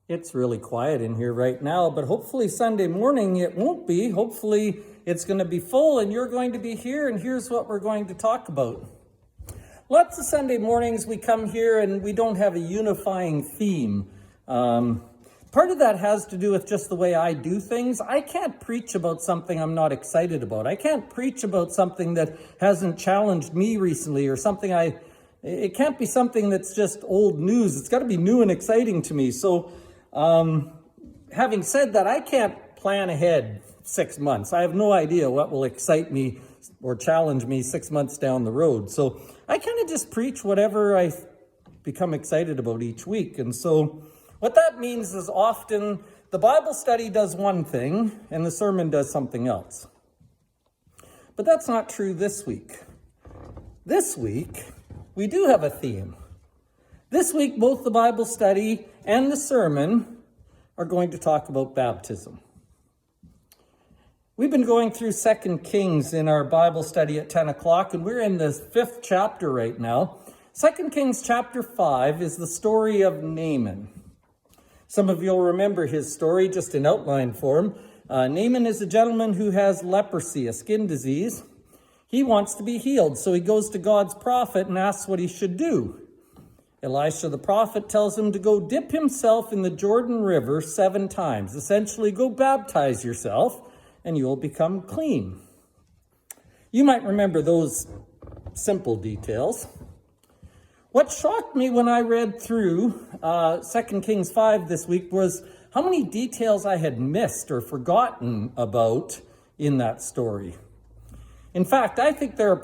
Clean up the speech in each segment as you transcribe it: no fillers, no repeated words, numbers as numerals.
It's really quiet in here right now, but hopefully Sunday morning it won't be. Hopefully it's going to be full and you're going to be here, and here's what we're going to talk about. Lots of Sunday mornings we come here and we don't have a unifying theme. Part of that has to do with just the way I do things. I can't preach about something I'm not excited about. I can't preach about something that hasn't challenged me recently or something it can't be something that's just old news. It's got to be new and exciting to me. So having said that, I can't plan ahead 6 months. I have no idea what will excite me or challenge me 6 months down the road. So I kind of just preach whatever I become excited about each week. And so what that means is often the Bible study does one thing and the sermon does something else. But that's not true this week. This week, we do have a theme. This week, both the Bible study and the sermon are going to talk about baptism. We've been going through 2 Kings in our Bible study at 10 o'clock, and we're in the 5th chapter right now. 2 Kings chapter 5 is the story of Naaman. Some of you will remember his story just in outline form. Naaman is a gentleman who has leprosy, a skin disease. He wants to be healed, so he goes to God's prophet and asks what he should do. Elisha the prophet tells him to go dip himself in the Jordan River 7 times. Essentially, go baptize yourself and you will become clean. You might remember those simple details. What shocked me when I read through 2 Kings 5 this week was how many details I had missed or forgotten about in that story. In fact, I think I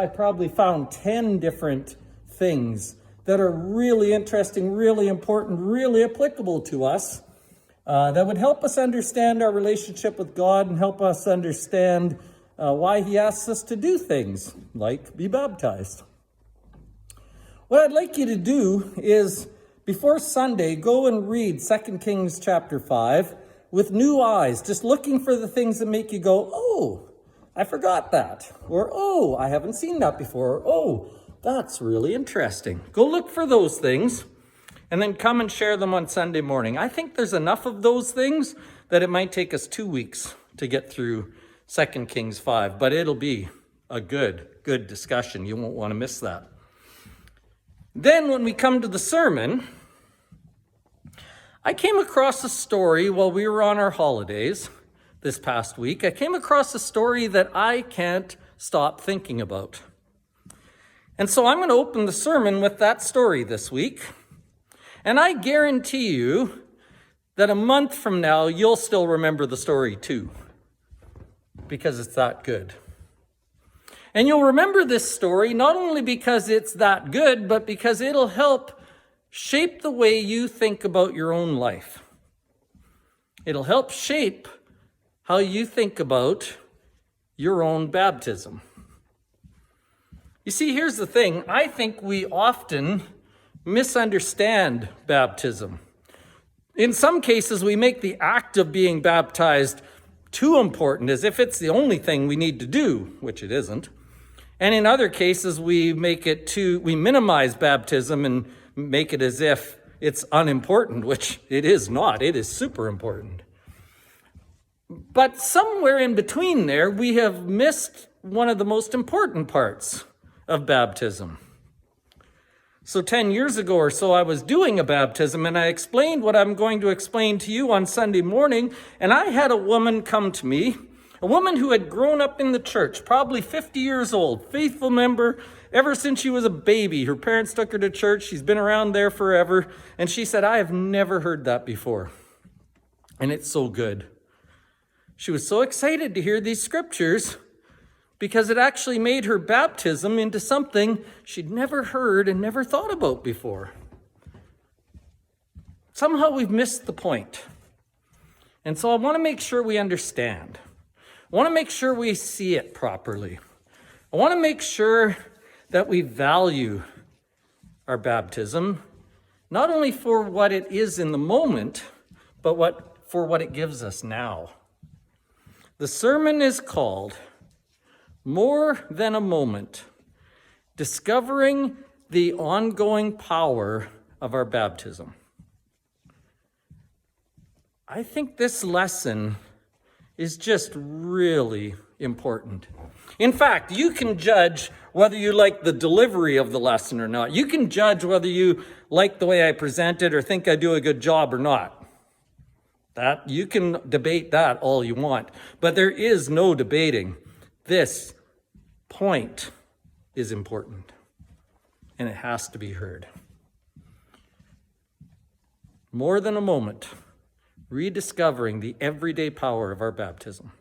probably found 10 different things that are really interesting, really important, really applicable to us, that would help us understand our relationship with God and help us understand why he asks us to do things like be baptized. What I'd like you to do is, before Sunday, go and read 2 Kings chapter 5 with new eyes, just looking for the things that make you go, oh, I forgot that. Or, oh, I haven't seen that before. Or, oh, that's really interesting. Go look for those things and then come and share them on Sunday morning. I think there's enough of those things that it might take us 2 weeks to get through 2 Kings 5, but it'll be a good discussion. You won't want to miss that. Then when we come to the sermon, I came across a story while we were on our holidays this past week. I came across a story that I can't stop thinking about. And so I'm going to open the sermon with that story this week. And I guarantee you that a month from now, you'll still remember the story too, because it's that good. And you'll remember this story not only because it's that good, but because it'll help shape the way you think about your own life. It'll help shape how you think about your own baptism. You see, here's the thing. I think we often misunderstand baptism. In some cases, we make the act of being baptized too important, as if it's the only thing we need to do, which it isn't. And in other cases, we minimize baptism and make it as if it's unimportant, which it is not. It is super important. But somewhere in between there, we have missed one of the most important parts of baptism. So 10 years ago or so, I was doing a baptism and I explained what I'm going to explain to you on Sunday morning. And I had a woman come to me, a woman who had grown up in the church, probably 50 years old, faithful member ever since she was a baby. Her parents took her to church. She's been around there forever. And she said, I have never heard that before. And it's so good. She was so excited to hear these scriptures because it actually made her baptism into something she'd never heard and never thought about before. Somehow we've missed the point. And so I want to make sure we understand. I want to make sure we see it properly. I want to make sure that we value our baptism, not only for what it is in the moment, but for what it gives us now. The sermon is called More Than a Moment, Discovering the Ongoing Power of Our Baptism. I think this lesson is just really important. In fact, you can judge whether you like the delivery of the lesson or not. You can judge whether you like the way I present it or think I do a good job or not. That you can debate that all you want, but there is no debating. This point is important, and it has to be heard. More than a moment, rediscovering the everyday power of our baptism.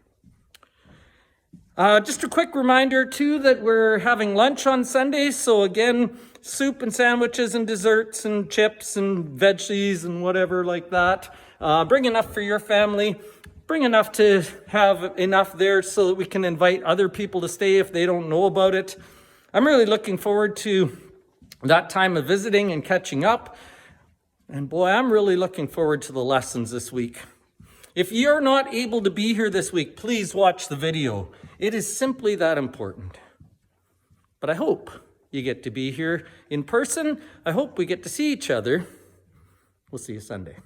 Just a quick reminder, too, that we're having lunch on Sunday. So again, soup and sandwiches and desserts and chips and veggies and whatever like that. Bring enough for your family. Bring enough to have enough there so that we can invite other people to stay if they don't know about it. I'm really looking forward to that time of visiting and catching up. And boy, I'm really looking forward to the lessons this week. If you're not able to be here this week, please watch the video. It is simply that important. But I hope you get to be here in person. I hope we get to see each other. We'll see you Sunday.